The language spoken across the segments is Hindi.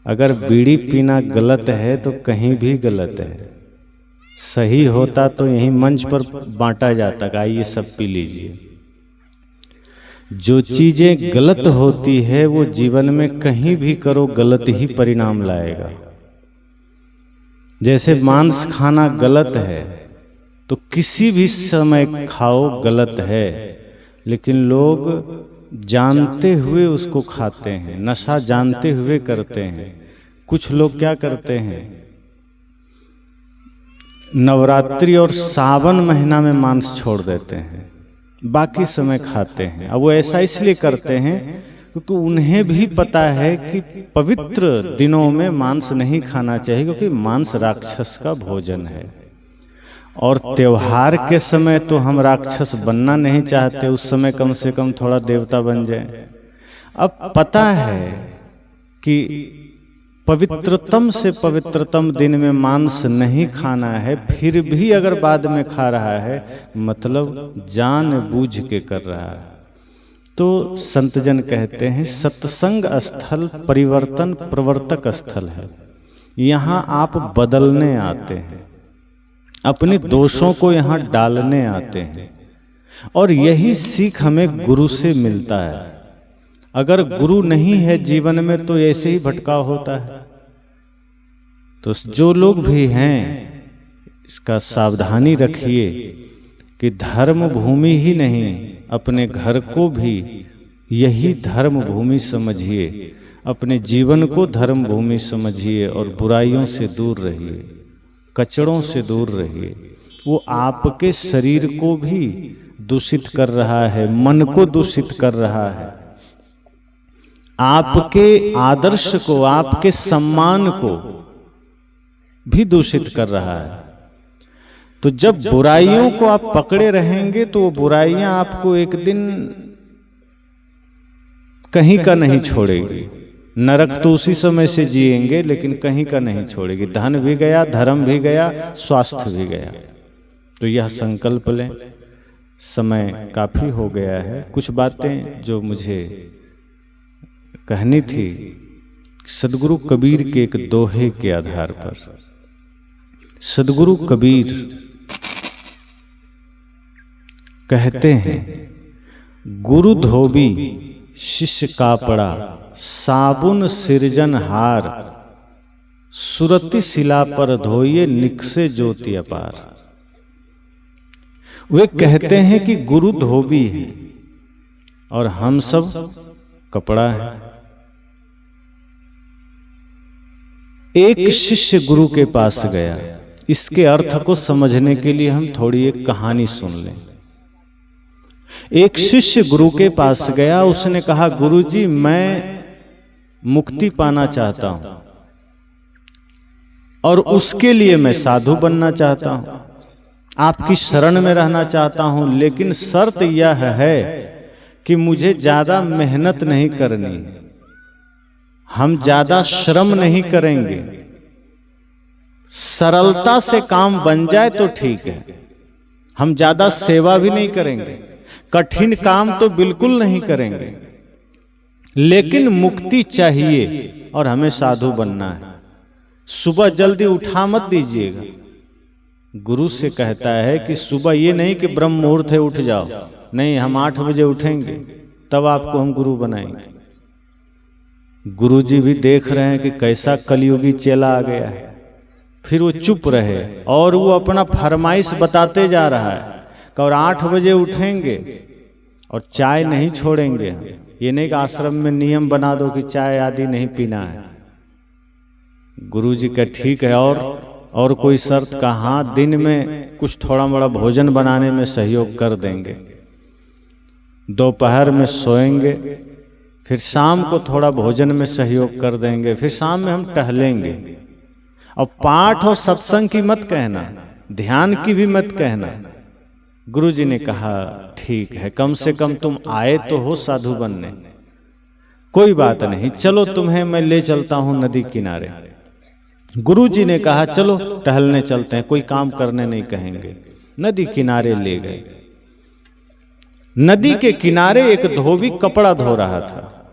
अगर बीड़ी पीना गलत है तो कहीं भी गलत है। सही होता तो यहीं मंच पर बांटा जाता कि आइए सब पी लीजिए। जो चीजें गलत होती है वो जीवन में कहीं भी करो गलत ही परिणाम लाएगा। जैसे मांस खाना गलत है तो किसी भी समय खाओ गलत है, लेकिन लोग जानते हुए उसको खाते हैं, नशा जानते हुए करते हैं। कुछ लोग क्या करते हैं, नवरात्रि और सावन महीना में मांस छोड़ देते हैं, बाकी समय खाते हैं। अब वो ऐसा इसलिए करते हैं क्योंकि उन्हें भी पता है कि पवित्र दिनों में मांस नहीं खाना चाहिए, क्योंकि मांस राक्षस का भोजन है। और त्योहार के समय तो हम राक्षस बनना नहीं चाहते, उस समय कम से कम थोड़ा देवता बन जाए। अब पता है कि पवित्रतम से पवित्रतम दिन में मांस नहीं खाना है, फिर भी अगर बाद में खा रहा है मतलब जानबूझ के कर रहा है। तो संतजन कहते हैं सत्संग स्थल परिवर्तन प्रवर्तक स्थल है। यहाँ आप बदलने आते हैं, अपने दोषों को यहाँ डालने आते हैं, और यही सीख हमें गुरु से मिलता है। अगर गुरु नहीं है जीवन में तो ऐसे ही भटकाव होता है। तो जो लोग भी हैं इसका सावधानी रखिए कि धर्म भूमि ही नहीं, अपने घर को भी यही धर्म भूमि समझिए, अपने जीवन को धर्म भूमि समझिए और बुराइयों से दूर रहिए, कचड़ों से दूर रहिए। वो आपके शरीर को भी दूषित कर रहा है, मन को दूषित कर रहा है, आपके आदर्श को, आपके सम्मान को भी दूषित कर रहा है। तो जब बुराइयों को आप पकड़े रहेंगे तो वो बुराइयां आपको एक दिन कहीं का नहीं छोड़ेगी। नरक तो उसी समय से जिएंगे, लेकिन कहीं का नहीं छोड़ेगी। धन भी गया, धर्म भी गया, स्वास्थ्य भी गया। तो यह संकल्प लें। समय काफी हो गया है। कुछ बातें जो मुझे कहनी थी सदगुरु कबीर के एक दोहे के आधार पर। सदगुरु कबीर कहते हैं, गुरु धोबी शिष्य कापड़ा, साबुन सिरजन हार, सुरति शिला पर धोइए निकसे ज्योति अपार। वे कहते हैं कि गुरु धोबी है और हम सब कपड़ा है। एक शिष्य गुरु के पास गया। इसके अर्थ को समझने के लिए हम थोड़ी एक कहानी सुन लें। एक शिष्य गुरु के पास गया, उसने कहा, गुरुजी मैं मुक्ति पाना चाहता हूं और उसके लिए मैं साधु बनना चाहता हूं, आपकी शरण में रहना चाहता हूं, लेकिन शर्त यह है कि मुझे ज्यादा मेहनत नहीं करनी, हम ज्यादा श्रम नहीं करेंगे, सरलता से काम बन जाए तो ठीक है, हम ज्यादा सेवा भी नहीं करेंगे, कठिन काम तो बिल्कुल नहीं करेंगे, लेकिन मुक्ति चाहिए और हमें साधु बनना है। सुबह जल्दी उठा मत दीजिएगा। गुरु से कहता है कि सुबह ये नहीं कि ब्रह्म मुहूर्त है उठ जाओ, नहीं, हम 8 बजे उठेंगे तब आपको हम गुरु बनाएंगे। गुरुजी भी देख रहे हैं कि कैसा कलयुगी चेला आ गया है। फिर वो चुप रहे और वो अपना फरमाइश बताते जा रहा है कि और 8 बजे उठेंगे और चाय नहीं छोड़ेंगे। ये नहीं कि आश्रम में नियम बना दो कि चाय आदि नहीं पीना है। गुरुजी का ठीक है, और कोई शर्त का? हाँ, दिन में कुछ थोड़ा मोड़ा भोजन बनाने में सहयोग कर देंगे, दोपहर में सोएंगे, फिर शाम को थोड़ा भोजन में सहयोग कर देंगे, फिर शाम में हम टहलेंगे। और पाठ और सत्संग की मत कहना, ध्यान की भी मत कहना। गुरुजी ने कहा ठीक है, कम से कम तुम आए तो हो साधु बनने, कोई बात नहीं, चलो तुम्हें मैं ले चलता हूं नदी किनारे। गुरुजी ने कहा चलो टहलने चलते हैं, कोई काम करने नहीं कहेंगे। नदी किनारे ले गए। नदी के किनारे एक धोबी कपड़ा धो रहा था।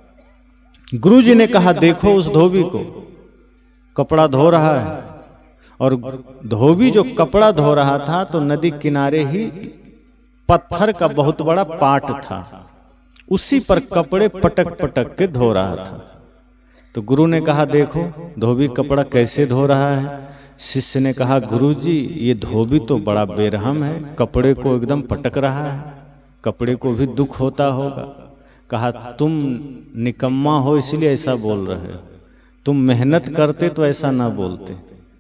गुरुजी ने कहा देखो उस धोबी को, कपड़ा धो रहा है, और धोबी जो कपड़ा धो रहा था तो नदी किनारे ही पत्थर का बहुत बड़ा पाट था, उसी पर कपड़े पटक पटक के धो रहा था। तो गुरु ने कहा, देखो धोबी कपड़ा कैसे धो रहा है। शिष्य ने कहा, गुरुजी ये धोबी तो बड़ा बेरहम है, कपड़े को एकदम पटक रहा है, कपड़े को भी दुख होता होगा। कहा, तुम निकम्मा हो इसलिए ऐसा बोल रहे हो, तुम मेहनत करते तो ऐसा ना बोलते।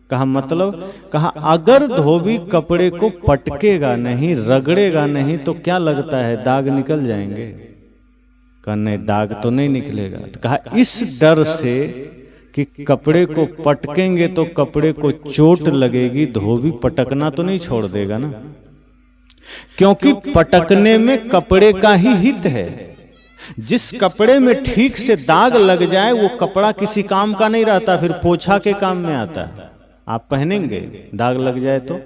कहा मतलब? कहा, अगर धोबी कपड़े को पटकेगा नहीं, रगड़ेगा नहीं तो क्या लगता है दाग निकल जाएंगे? कहा नहीं, दाग तो नहीं निकलेगा। तो कहा, इस डर से कि कपड़े को पटकेंगे तो कपड़े को चोट लगेगी, धोबी पटकना तो नहीं छोड़ देगा ना, क्योंकि पटकने में कपड़े का ही हित है। जिस कपड़े में ठीक से दाग लग जाए वो कपड़ा किसी काम का नहीं रहता, फिर पोछा के काम में आता है। आप पहनेंगे, दाग लग जाए तो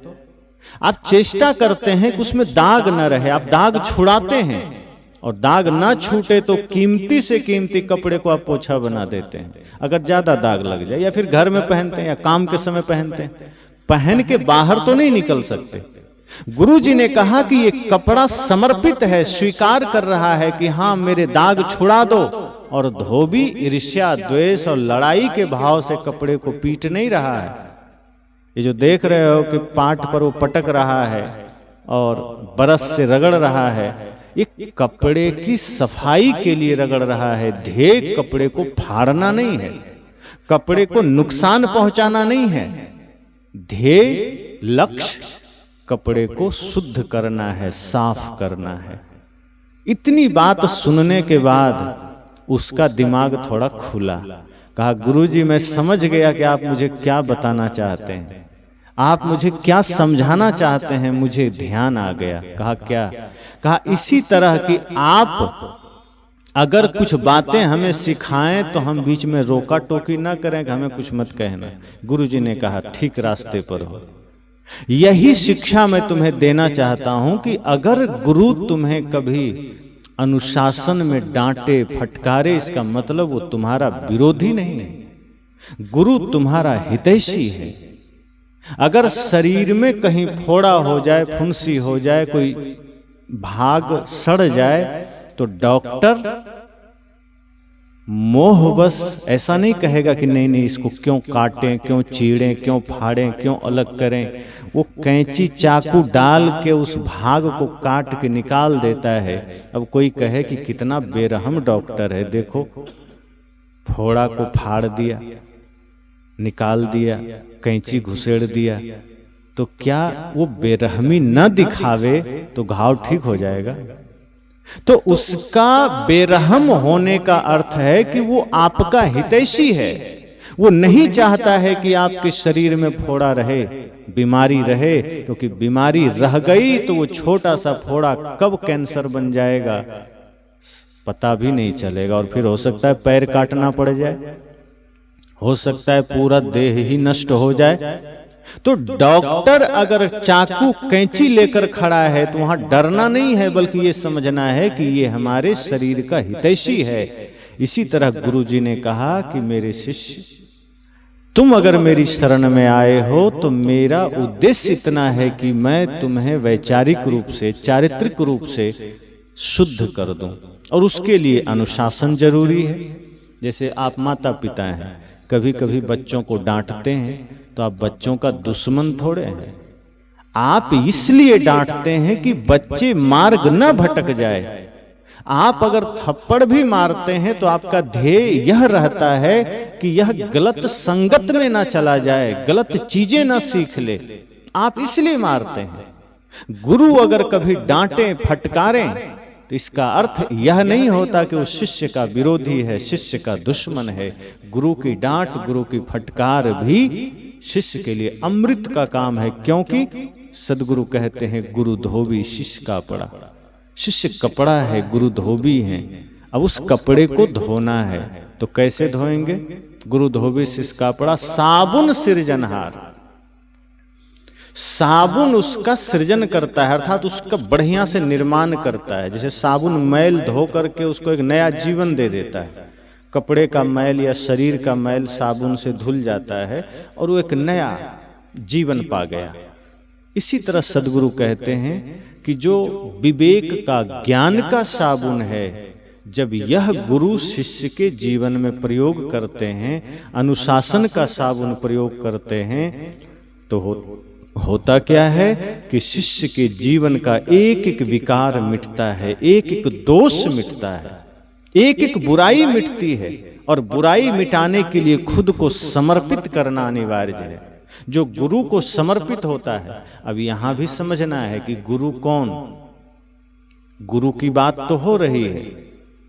आप चेष्टा करते हैं कि उसमें दाग न रहे, आप दाग छुड़ाते हैं, और दाग ना छूटे तो कीमती से कीमती कपड़े को आप पोछा बना देते हैं। अगर ज्यादा दाग लग जाए, या फिर घर में पहनते हैं या काम के समय पहनते हैं, पहन के बाहर तो नहीं निकल सकते। गुरु जी ने कहा कि ये कपड़ा समर्पित है, स्वीकार कर रहा है कि हाँ मेरे दाग छुड़ा दो, और धोबी ईर्ष्या, द्वेष और लड़ाई के भाव से कपड़े को पीट नहीं रहा है। ये जो देख रहे हो कि पाट पर वो पटक रहा है और बरस से रगड़ रहा है, एक कपड़े की सफाई के लिए रगड़ रहा है, ध्येय कपड़े को फाड़ना नहीं है, कपड़े को नुकसान पहुंचाना नहीं है, ध्येय लक्ष्य कपड़े को शुद्ध करना है, साफ करना है। इतनी बात सुनने के बाद उसका दिमाग थोड़ा खुला। कहा, गुरुजी मैं समझ गया कि आप मुझे क्या बताना चाहते हैं, आप मुझे क्या समझाना चाहते हैं, मुझे ध्यान आ गया। कहा क्या? कहा इसी तरह कि आप अगर कुछ बातें हमें सिखाएं तो हम बीच में रोका टोकी ना करें कि हमें कुछ मत कहना। गुरुजी ने कहा, ठीक रास्ते पर हो। यही शिक्षा मैं तुम्हें देना चाहता हूं कि अगर गुरु तुम्हें कभी अनुशासन में डांटे, फटकारे, इसका मतलब वो तुम्हारा विरोधी नहीं है, गुरु तुम्हारा हितैषी है। अगर शरीर में कहीं फोड़ा हो जाए, फुंसी हो जाए, कोई भाग सड़ जाए तो डॉक्टर मोहवश ऐसा नहीं कहेगा कि नहीं नहीं इसको क्यों काटें, क्यों चीरें, क्यों फाड़ें, क्यों अलग करें। वो कैंची चाकू डाल के उस भाग को काट के निकाल देता है। अब कोई कहे कि कितना बेरहम डॉक्टर है, देखो फोड़ा को फाड़ दिया, निकाल दिया, कैंची घुसेड़ दिया, तो क्या वो बेरहमी न दिखावे तो घाव ठीक हो जाएगा? तो उसका बेरहम होने का अर्थ है कि वो आपका हितैषी है। वो नहीं चाहता है कि आपके शरीर में फोड़ा रहे, बीमारी रहे, क्योंकि बीमारी रह गई तो वो छोटा सा फोड़ा कब कैंसर बन जाएगा पता भी नहीं चलेगा, और फिर हो सकता है पैर काटना पड़ जाए, हो सकता है पूरा देह ही नष्ट हो जाए। तो डॉक्टर अगर चाकू कैंची लेकर खड़ा है तो वहां डरना नहीं है, बल्कि ये समझना है कि ये हमारे शरीर का हितैषी है। इसी तरह गुरुजी ने कहा कि मेरे शिष्य, तुम अगर मेरी शरण में आए हो तो मेरा उद्देश्य इतना है कि मैं तुम्हें वैचारिक रूप से, चारित्रिक रूप से शुद्ध कर दूं, और उसके लिए अनुशासन जरूरी है। जैसे आप माता पिता हैं, कभी कभी बच्चों को डांटते हैं तो आप बच्चों का दुश्मन थोड़े हैं, आप इसलिए डांटते हैं कि बच्चे मार्ग न भटक जाए। आप अगर थप्पड़ भी मारते हैं तो आपका ध्येय यह रहता है कि यह गलत संगत में ना चला जाए, गलत चीजें ना सीख ले, आप इसलिए मारते हैं। गुरु अगर कभी डांटे, फटकारें तो इसका अर्थ यह नहीं होता कि वो शिष्य का विरोधी है, शिष्य का दुश्मन है। गुरु की डांट, गुरु की फटकार भी शिष्य के लिए अमृत का काम है, क्योंकि सदगुरु कहते हैं गुरु धोबी शिष्य का पड़ा। शिष्य कपड़ा है, गुरु धोबी हैं। अब उस कपड़े को धोना है तो कैसे धोएंगे? गुरु धोबी शिष्य का पड़ा, साबुन सृजनहार। साबुन उसका सृजन करता है, अर्थात उसका बढ़िया से निर्माण करता है। जैसे साबुन मैल धो करके उसको एक नया जीवन दे देता है, कपड़े का मैल या शरीर का मैल साबुन से धुल जाता है और वो एक नया जीवन पा गया। इसी तरह सद्गुरु कहते हैं कि जो विवेक का, ज्ञान का साबुन है, जब यह गुरु शिष्य के जीवन में प्रयोग करते हैं, अनुशासन का साबुन प्रयोग करते हैं, तो होता क्या है कि शिष्य के जीवन का एक एक विकार मिटता है, एक एक दोष मिटता है, एक एक बुराई मिटती है। और बुराई मिटाने के लिए खुद को समर्पित करना अनिवार्य है। जो गुरु को समर्पित होता है, अब यहां भी समझना है कि गुरु कौन। गुरु की बात तो हो रही है,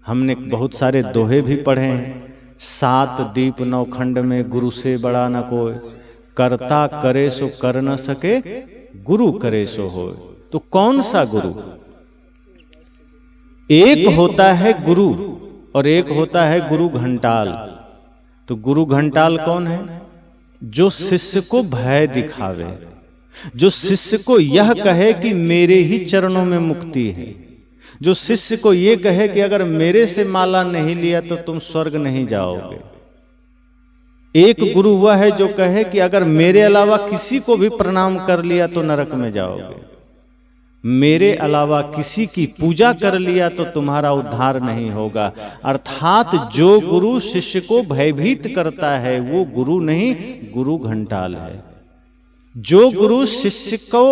हमने बहुत सारे दोहे भी पढ़े हैं। 7 दीप 9 खंड में गुरु से बड़ा न कोई, करता करे सो कर न सके, गुरु करे सो हो। तो कौन सा गुरु? एक होता है गुरु और एक होता है गुरु घंटाल। तो गुरु घंटाल कौन है? जो शिष्य को भय दिखावे, जो शिष्य को यह कहे कि मेरे ही चरणों में मुक्ति है, जो शिष्य को यह कहे कि अगर मेरे से माला नहीं लिया तो तुम स्वर्ग नहीं जाओगे। एक गुरु वह है जो कहे कि अगर मेरे अलावा किसी को भी प्रणाम कर लिया तो नरक में जाओगे, मेरे अलावा किसी की पूजा कर लिया तो तुम्हारा उद्धार नहीं होगा। अर्थात जो गुरु शिष्य को भयभीत करता है वो गुरु नहीं, गुरु घंटाल है। जो गुरु शिष्य को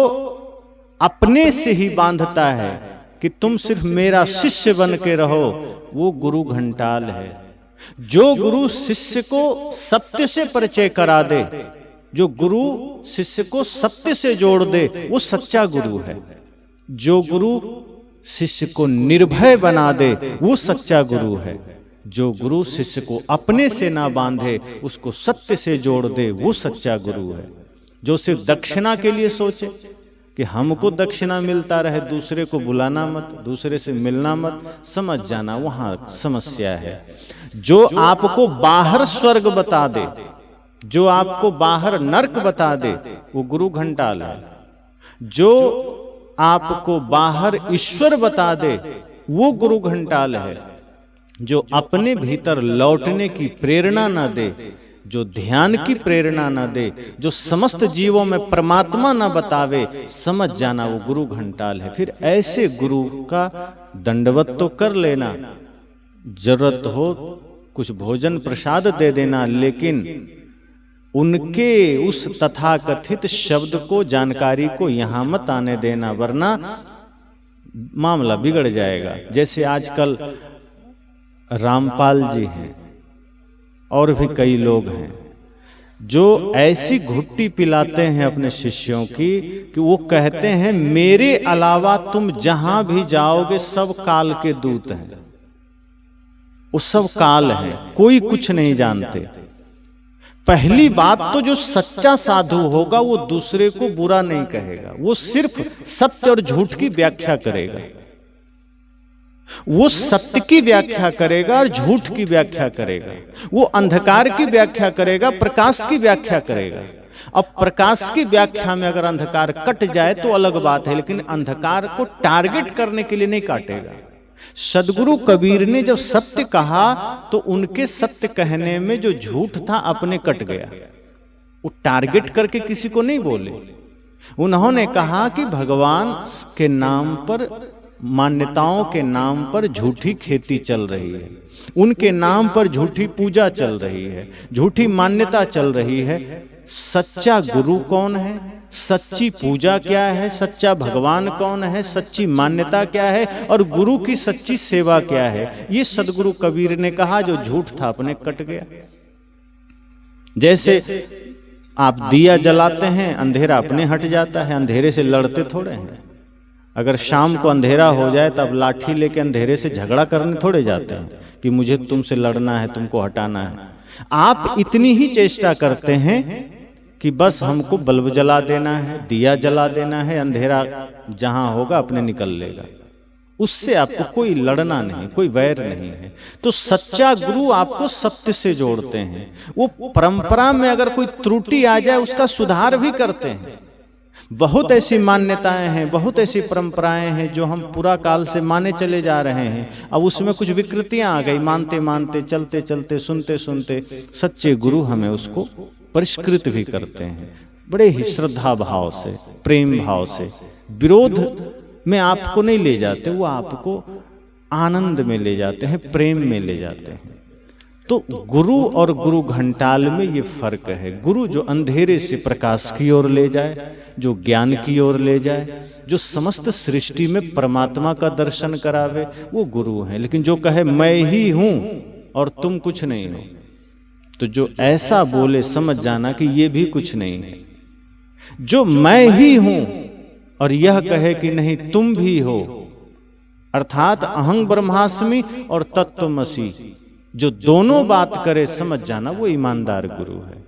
अपने से ही बांधता है कि तुम सिर्फ मेरा शिष्य बन के रहो, वो गुरु घंटाल है। जो गुरु शिष्य को सत्य से परिचय करा दे, जो गुरु शिष्य को सत्य से जोड़ दे, वो सच्चा गुरु है। जो गुरु शिष्य को निर्भय बना दे, वो सच्चा गुरु है। जो गुरु शिष्य को अपने से ना बांधे, उसको सत्य से जोड़ दे, वो सच्चा गुरु है। जो सिर्फ दक्षिणा के लिए सोचे कि हमको दक्षिणा मिलता रहे, दूसरे को बुलाना मत, दूसरे से मिलना मत, समझ जाना वहां समस्या है। जो आपको बाहर स्वर्ग बता दे, जो आपको बाहर नरक बता दे, वो गुरु घंटाल है। जो आपको बाहर ईश्वर बता दे, वो गुरु घंटाल है। जो अपने भीतर लौटने की प्रेरणा न दे, जो ध्यान की प्रेरणा न दे, जो समस्त जीवों में परमात्मा न बतावे, समझ जाना वो गुरु घंटाल है। फिर ऐसे गुरु का दंडवत तो कर लेना, जरूरत हो कुछ भोजन प्रसाद दे देना, लेकिन उनके उस तथाकथित शब्द को, जानकारी को यहां मत आने देना, वरना मामला बिगड़ जाएगा। जैसे आजकल रामपाल जी हैं और भी कई लोग हैं जो ऐसी घुट्टी पिलाते हैं अपने शिष्यों की कि वो कहते हैं मेरे अलावा तुम जहां भी जाओगे सब काल के दूत हैं। वो सब काल है, कोई कुछ नहीं जानते। पहली बात तो जो सच्चा साधु होगा वो दूसरे को बुरा नहीं कहेगा, वो सिर्फ सत्य और झूठ की व्याख्या करेगा। वो सत्य की व्याख्या करेगा और झूठ की व्याख्या करेगा। वो अंधकार की व्याख्या करेगा, प्रकाश की व्याख्या करेगा। अब प्रकाश की व्याख्या में अगर अंधकार कट जाए तो अलग बात है, लेकिन अंधकार को टारगेट करने के लिए नहीं काटेगा। सदगुरु कबीर ने जब सत्य कहा तो उनके सत्य कहने में जो झूठ था अपने कट गया। वो टारगेट करके किसी को नहीं बोले। उन्होंने कहा कि भगवान के नाम पर, मान्यताओं के नाम पर झूठी खेती चल रही है, उनके नाम पर झूठी पूजा चल रही है, झूठी मान्यता चल रही है। सच्चा गुरु कौन है, सच्ची पूजा क्या है, सच्चा भगवान कौन है, सच्ची मान्यता क्या है और गुरु की सच्ची सेवा क्या है, ये सदगुरु कबीर ने कहा। जो झूठ था अपने कट गया। जैसे आप दिया जलाते हैं, अंधेरा अपने हट जाता है, अंधेरे से लड़ते थोड़े हैं। अगर शाम को अंधेरा हो जाए तब लाठी लेके अंधेरे से झगड़ा करने थोड़े जाते हैं कि मुझे तुमसे लड़ना है, तुमको हटाना है। आप इतनी ही चेष्टा करते हैं कि बस हमको बल्ब जला देना है, दिया जला देना है, अंधेरा जहां होगा अपने निकल लेगा। उससे आपको कोई लड़ना नहीं, कोई वैर नहीं है। तो सच्चा गुरु आपको सत्य से जोड़ते हैं। वो परंपरा में अगर कोई त्रुटि आ जाए उसका सुधार भी करते हैं। बहुत ऐसी मान्यताएं हैं, बहुत ऐसी परंपराएं हैं जो हम पूरा काल से माने चले जा रहे हैं। अब उसमें कुछ विकृतियां आ गई, मानते मानते, चलते चलते, सुनते सुनते सच्चे गुरु हमें उसको परिष्कृत भी करते हैं, बड़े ही श्रद्धा भाव से, प्रेम भाव से। विरोध में आपको नहीं ले जाते, वो आपको आनंद में ले जाते हैं, प्रेम में ले जाते हैं। तो गुरु और गुरु घंटाल में ये फर्क है। गुरु जो अंधेरे से प्रकाश की ओर ले जाए, जो ज्ञान की ओर ले जाए, जो समस्त सृष्टि में परमात्मा का दर्शन करावे, वो गुरु है। लेकिन जो कहे मैं ही हूं और तुम कुछ नहीं हो, तो जो ऐसा बोले समझ जाना कि ये भी कुछ नहीं है। जो मैं ही हूं और यह कहे कि नहीं तुम भी हो, अर्थात अहं ब्रह्मास्मि और तत्त्वमसि, जो दोनों बात करे समझ जाना, वो ईमानदार गुरु है।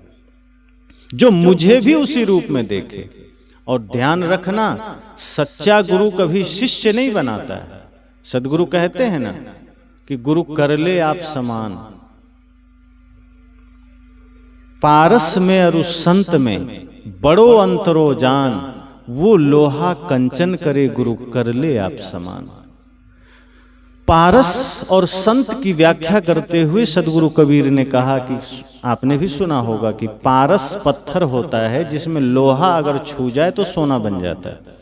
जो मुझे भी उसी रूप में देखे। और ध्यान रखना, सच्चा गुरु कभी शिष्य नहीं बनाता है। सदगुरु कहते हैं ना कि गुरु कर ले आप समान, पारस में और उस संत में बड़ो अंतरो जान, वो लोहा कंचन करे गुरु कर ले आप समान। पारस और संत की व्याख्या करते हुए सदगुरु कबीर ने कहा कि आपने भी सुना होगा कि पारस पत्थर होता है जिसमें लोहा अगर छू जाए तो सोना बन जाता है,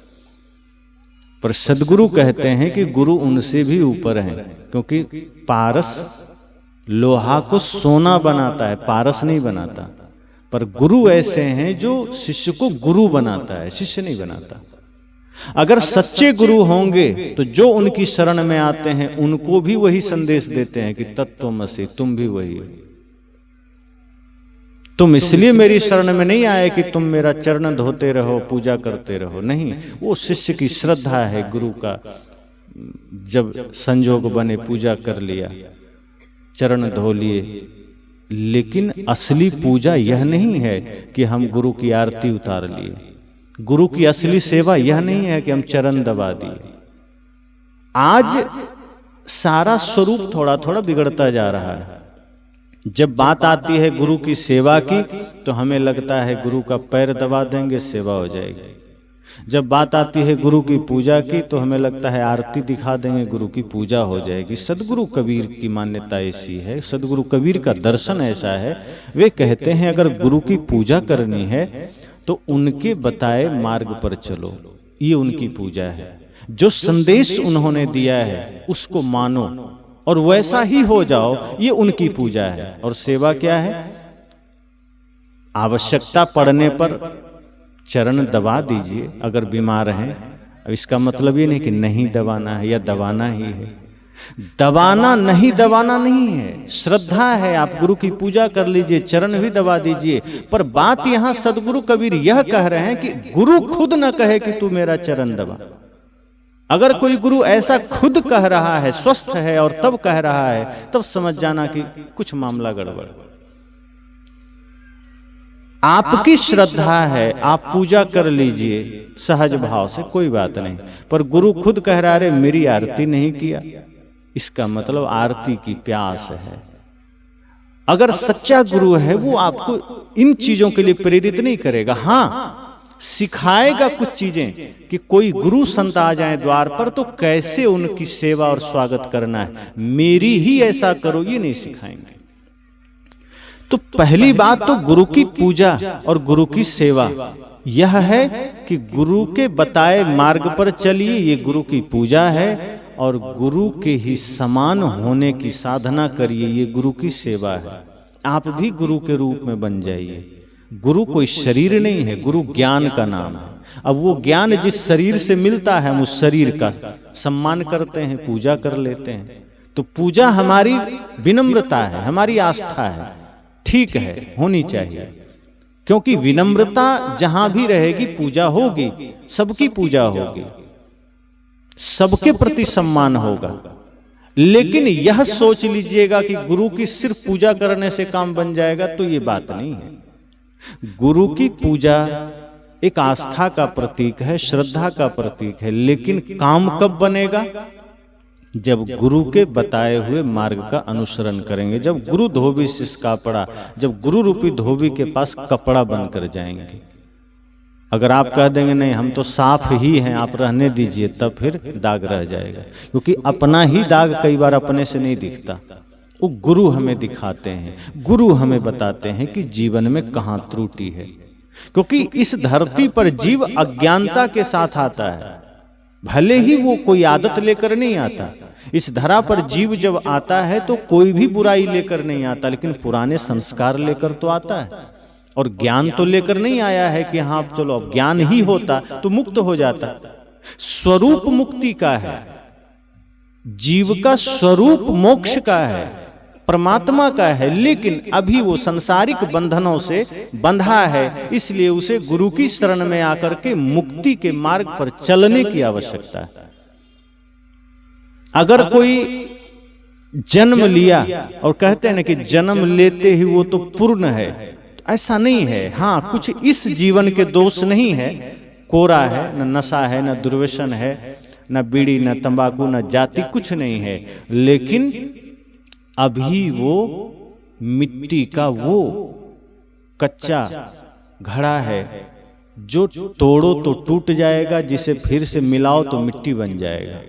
पर सदगुरु कहते हैं कि गुरु उनसे भी ऊपर हैं, क्योंकि पारस लोहा को सोना बनाता है, पारस नहीं बनाता। पर गुरु ऐसे हैं जो शिष्य को गुरु बनाता है, शिष्य नहीं बनाता। अगर सच्चे गुरु होंगे तो जो उनकी शरण में आते हैं उनको भी वही संदेश देते हैं कि तत्त्वमसि, तुम भी वही हो। तुम इसलिए मेरी शरण में नहीं आए कि तुम मेरा चरण धोते रहो, पूजा करते रहो, नहीं। वो शिष्य की श्रद्धा है गुरु का, जब संजोग बने पूजा कर लिया, चरण धो लिए। लेकिन असली पूजा यह नहीं है कि हम गुरु की आरती उतार लिए। गुरु की असली सेवा यह नहीं है कि हम चरण दबा दिए। आज सारा स्वरूप थोड़ा थोड़ा बिगड़ता जा रहा है। जब बात आती है गुरु की सेवा की तो हमें लगता है गुरु का पैर दबा देंगे सेवा हो जाएगी। जब बात आती है गुरु की पूजा की तो हमें लगता है आरती दिखा देंगे गुरु की पूजा हो जाएगी। सदगुरु कबीर की मान्यता ऐसी है, सदगुरु कबीर का दर्शन ऐसा है। वे कहते हैं अगर गुरु की पूजा करनी है तो उनके बताए मार्ग पर चलो, ये उनकी पूजा है। जो संदेश उन्होंने दिया है उसको मानो और वैसा ही हो जाओ, ये उनकी पूजा है। और सेवा क्या है? आवश्यकता पड़ने पर चरण दबा दीजिए अगर बीमार हैं। अब इसका मतलब ये नहीं कि नहीं दबाना है या दबाना ही है। दबाना नहीं, दबाना नहीं है, श्रद्धा है। आप गुरु की पूजा कर लीजिए, चरण भी दबा दीजिए। पर बात यहां सदगुरु कबीर यह कह रहे हैं कि गुरु खुद न कहे कि तू मेरा चरण दबा। अगर कोई गुरु ऐसा खुद कह रहा है, स्वस्थ है और तब कह रहा है, तब समझ जाना कि कुछ मामला गड़बड़। आपकी श्रद्धा है, आप पूजा कर लीजिए सहज भाव से, कोई बात नहीं। पर गुरु खुद कह रहा है मेरी आरती नहीं किया, इसका मतलब आरती की प्यास है। अगर सच्चा गुरु है वो आपको इन चीजों के लिए प्रेरित नहीं करेगा। हाँ, सिखाएगा कुछ चीजें कि कोई गुरु संत आ जाए द्वार पर तो कैसे उनकी सेवा और स्वागत करना है। मेरी ही ऐसा करो ये नहीं सिखाएंगे। तो पहली बात तो गुरु की पूजा और गुरु की सेवा यह है कि गुरु के बताए मार्ग पर चलिए, ये गुरु की पूजा है। और गुरु के ही समान होने की साधना करिए, ये गुरु की सेवा है। आप भी गुरु के रूप में बन जाइए। गुरु कोई शरीर नहीं है, गुरु ज्ञान का नाम है। अब वो ज्ञान जिस शरीर से मिलता है हम उस शरीर का सम्मान करते हैं, पूजा कर लेते हैं। तो पूजा हमारी विनम्रता है, हमारी आस्था है, ठीक है, होनी चाहिए। क्योंकि विनम्रता जहां भी रहेगी पूजा होगी, सबकी पूजा होगी, सबके प्रति सम्मान होगा। लेकिन यह सोच लीजिएगा कि गुरु की सिर्फ पूजा करने से काम बन जाएगा, तो ये बात नहीं है। गुरु की पूजा एक आस्था का प्रतीक है, श्रद्धा का प्रतीक है। लेकिन काम कब बनेगा? जब गुरु के बताए हुए मार्ग का अनुसरण करेंगे, जब गुरु धोबी शिष्य का पड़ा, जब गुरु रूपी धोबी के पास कपड़ा बनकर जाएंगे। अगर आप कह देंगे नहीं हम तो साफ ही हैं, आप रहने दीजिए, तब फिर दाग रह जाएगा। क्योंकि अपना ही दाग कई बार अपने से नहीं दिखता, वो गुरु हमें दिखाते हैं, गुरु हमें बताते हैं कि जीवन में कहाँ त्रुटि है। क्योंकि इस धरती पर जीव अज्ञानता के साथ आता है, भले ही वो कोई आदत लेकर नहीं आता। इस धरा पर जीव जब आता है तो कोई भी बुराई लेकर नहीं आता, लेकिन पुराने संस्कार लेकर तो आता है। और ज्ञान तो लेकर नहीं आया है कि हाँ चलो अब ज्ञान ही होता तो मुक्त हो जाता। स्वरूप मुक्ति का है, जीव का स्वरूप मोक्ष का है, परमात्मा का है, लेकिन अभी वो सांसारिक बंधनों से बंधा है, इसलिए उसे गुरु की शरण में आकर के मुक्ति के मार्ग पर चलने की आवश्यकता है। अगर कोई जन्म लिया और कहते हैं ना कि जन्म लेते ही वो तो पूर्ण है, तो ऐसा नहीं है। हाँ, कुछ इस जीवन के दोष नहीं है, कोरा है, न नशा है, न दुर्व्यसन है, न बीड़ी, न तंबाकू, न जाति, कुछ नहीं है, लेकिन अभी वो मिट्टी का वो कच्चा घड़ा है जो तोड़ो तो टूट जाएगा, जिसे फिर से मिलाओ तो मिट्टी बन जाएगा।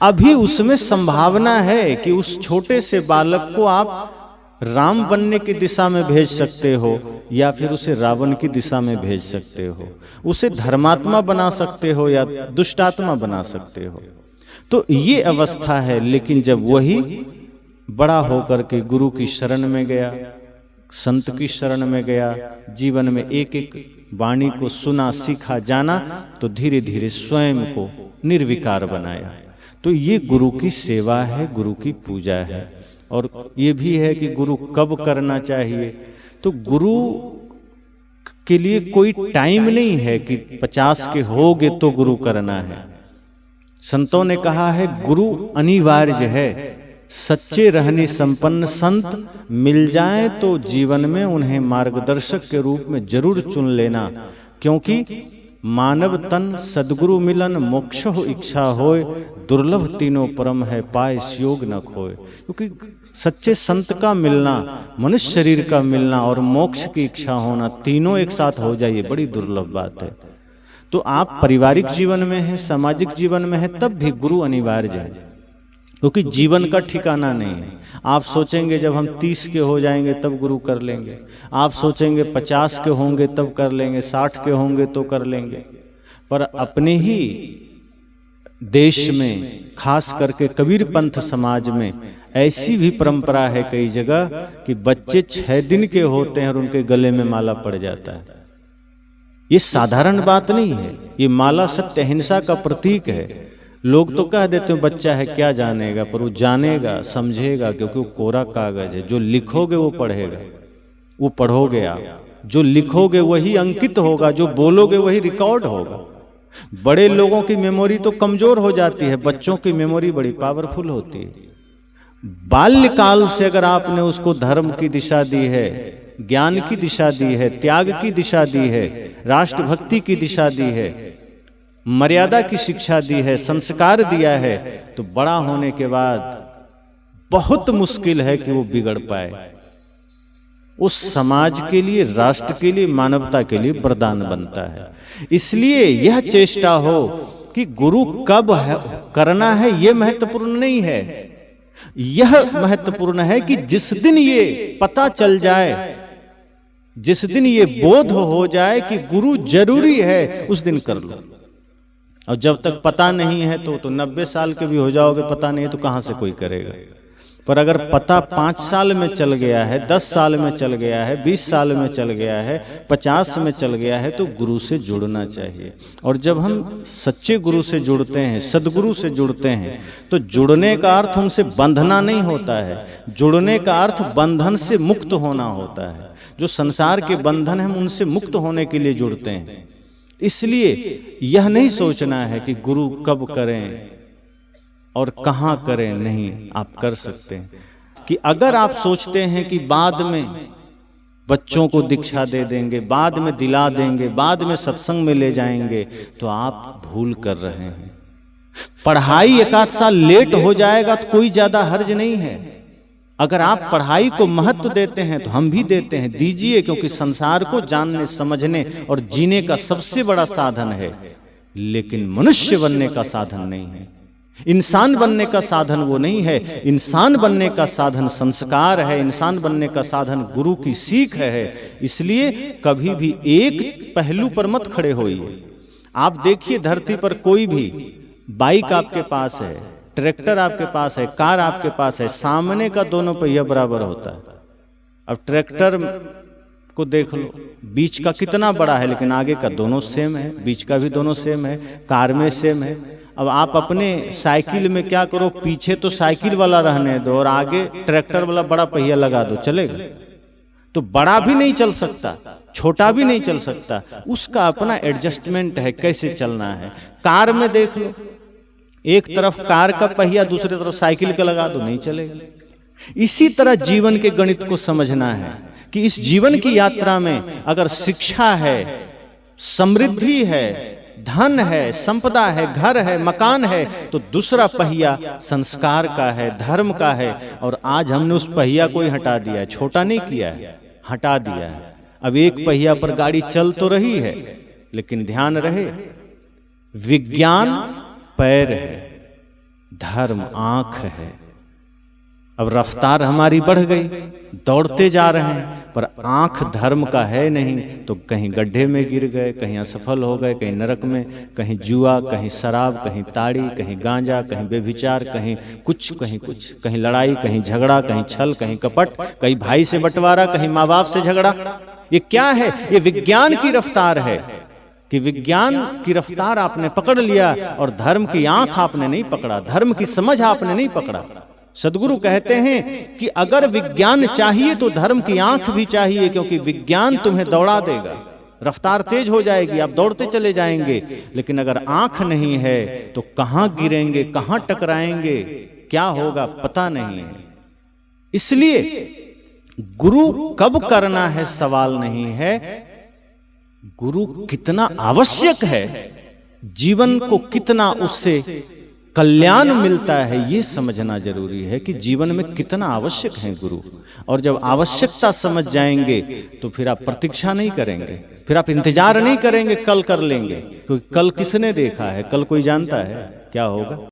अभी उसमें संभावना है कि उस छोटे से बालक को आप राम बनने की दिशा में भेज सकते हो या फिर उसे रावण की दिशा में भेज सकते हो, उसे धर्मात्मा बना सकते हो या दुष्टात्मा बना सकते हो। तो ये अवस्था है। लेकिन जब वही बड़ा होकर के गुरु की शरण में गया, संत की शरण में गया, जीवन में एक एक वाणी को सुना, सीखा, जाना, तो धीरे धीरे स्वयं को निर्विकार बनाया। तो ये गुरु की सेवा है, गुरु की पूजा है। और ये भी है कि गुरु कब करना चाहिए। तो गुरु के लिए कोई टाइम नहीं है कि 50 के होगे तो गुरु करना है। संतों ने कहा है गुरु अनिवार्य है। सच्चे रहने संपन्न संत मिल जाए तो जीवन में उन्हें मार्गदर्शक के रूप में जरूर चुन लेना, क्योंकि मानव तन सदगुरु मिलन मोक्ष हो इच्छा होए, दुर्लभ तीनों परम है पाए योग न खोए। क्योंकि सच्चे संत का मिलना, मनुष्य शरीर का मिलना और मोक्ष की इच्छा होना, तीनों एक साथ हो जाए, बड़ी दुर्लभ बात है। तो आप पारिवारिक जीवन में हैं, सामाजिक जीवन में हैं, तब भी गुरु अनिवार्य है, क्योंकि जीवन का ठिकाना नहीं है। आप सोचेंगे जब हम 30 के हो जाएंगे तब गुरु कर लेंगे, आप सोचेंगे 50 के होंगे तब कर लेंगे, 60 के होंगे तो कर लेंगे। पर अपने ही देश में, खास करके कबीर पंथ समाज में, ऐसी भी परंपरा है कई जगह कि बच्चे 6 दिन के होते हैं और उनके गले में माला पड़ जाता है। ये साधारण बात नहीं है, ये माला सत्य अहिंसा का प्रतीक है। लोग तो कह देते हैं बच्चा है क्या जानेगा, पर वो जानेगा, समझेगा, क्योंकि वो कोरा कागज है। जो लिखोगे वो पढ़ेगा, वो पढ़ोगे आप, जो लिखोगे वही अंकित होगा, जो बोलोगे वही रिकॉर्ड होगा। बड़े लोगों की मेमोरी तो कमजोर हो जाती है, बच्चों की मेमोरी बड़ी पावरफुल होती है। बाल्यकाल से अगर आपने उसको धर्म की दिशा दी है, ज्ञान की दिशा दी है, त्याग की दिशा दी है, राष्ट्रभक्ति की दिशा दी है, मर्यादा की शिक्षा दी है, संस्कार दिया है, तो बड़ा होने के बाद बहुत मुश्किल है कि वो बिगड़ पाए। उस समाज के लिए, राष्ट्र के लिए, मानवता के लिए वरदान बनता है। इसलिए यह चेष्टा हो कि गुरु कब है करना है, यह महत्वपूर्ण नहीं है। यह महत्वपूर्ण है कि जिस दिन ये पता चल जाए, जिस दिन ये बोध हो जाए कि गुरु जरूरी है, उस दिन कर लो। और जब तक पता नहीं है तो 90 साल के भी हो जाओगे, पता नहीं है तो कहां से कोई करेगा। पर अगर पता 5 साल में चल गया है, 10 साल में चल गया है, 20 साल में चल गया है, 50 में चल गया है, तो गुरु से जुड़ना चाहिए। और जब हम सच्चे गुरु से जुड़ते हैं, सदगुरु से जुड़ते हैं, तो जुड़ने का अर्थ उनसे बंधना नहीं होता है, जुड़ने का अर्थ बंधन से मुक्त होना होता है। जो संसार के बंधन है, हम उनसे मुक्त होने के लिए जुड़ते हैं। इसलिए यह नहीं सोचना है कि गुरु कब करें और कहाँ करें, नहीं, आप कर सकते हैं। कि अगर आप सोचते हैं कि बाद में बच्चों को दीक्षा दे देंगे, बाद में दिला देंगे, बाद में सत्संग में ले जाएंगे, तो आप भूल कर रहे हैं। पढ़ाई 1 आध साल लेट हो जाएगा तो कोई ज्यादा हर्ज नहीं है। अगर आप पढ़ाई को महत्व देते हैं तो हम भी देते हैं, दीजिए, क्योंकि संसार को जानने समझने और जीने का सबसे बड़ा साधन है, लेकिन मनुष्य बनने का साधन नहीं है। इंसान बनने का साधन वो नहीं है। इंसान बनने का साधन संस्कार है, इंसान बनने का साधन गुरु की सीख है। इसलिए कभी भी एक पहलू पर मत खड़े होइए। आप देखिए धरती पर कोई भी बाइक आपके पास है, ट्रैक्टर आपके पास है, कार आपके पास है, सामने का दोनों पहिया बराबर होता है। अब ट्रैक्टर को देख लो, बीच का कितना बड़ा है, लेकिन आगे का दोनों सेम है, बीच का भी दोनों सेम है, कार में सेम है। अब आप अपने साइकिल में क्या करो, पीछे तो साइकिल वाला रहने दो और आगे ट्रैक्टर वाला बड़ा पहिया लगा दो, चलेगा? तो बड़ा भी नहीं चल सकता, छोटा भी नहीं चल सकता, उसका अपना एडजस्टमेंट है, कैसे चलना है। कार में देख लो, एक तरफ कार का पहिया, दूसरी तरफ साइकिल का लगा दो, नहीं चलेगा। इसी तरह जीवन के गणित को समझना है कि इस जीवन की यात्रा में अगर शिक्षा है, समृद्धि है, धन है, संपदा है, घर है, मकान है, तो दूसरा पहिया संस्कार का है, धर्म का है। और आज हमने उस पहिया को ही हटा दिया है, छोटा नहीं किया है, हटा दिया है। अब एक पहिया पर गाड़ी चल तो रही है, लेकिन ध्यान रहे, विज्ञान पैर है, धर्म आंख है। अब रफ्तार हमारी बढ़ गई, दौड़ते जा रहे हैं, पर आंख धर्म का है नहीं, तो कहीं गड्ढे में गिर गए, कहीं असफल हो गए, कहीं नरक में, कहीं जुआ, कहीं शराब, कहीं ताड़ी, कहीं गांजा, कहीं बेविचार, कहीं कुछ, कहीं लड़ाई, कहीं झगड़ा, कहीं छल, कहीं कपट, कहीं भाई से बंटवारा, कहीं माँ बाप से झगड़ा। ये क्या है? ये विज्ञान की रफ्तार है कि विज्ञान की रफ्तार आपने पकड़ लिया और धर्म की आंख आपने नहीं पकड़ा, धर्म की समझ आपने नहीं पकड़ा। सदगुरु कहते हैं कि अगर विज्ञान चाहिए तो धर्म की आंख भी चाहिए, क्योंकि विज्ञान तुम्हें दौड़ा देगा, रफ्तार तेज हो जाएगी, आप दौड़ते चले जाएंगे। लेकिन अगर आंख नहीं है तो कहां गिरेंगे, कहां टकराएंगे, क्या होगा पता नहीं है। इसलिए गुरु कब करना है सवाल नहीं है, गुरु कितना आवश्यक है, जीवन को कितना उससे कल्याण मिलता है, ये समझना जरूरी है कि जीवन में कितना आवश्यक है गुरु। और जब आवश्यकता समझ जाएंगे तो फिर आप प्रतीक्षा नहीं करेंगे, फिर आप इंतजार नहीं करेंगे, कल कर लेंगे, क्योंकि कल किसने देखा है, कल कोई जानता है क्या होगा।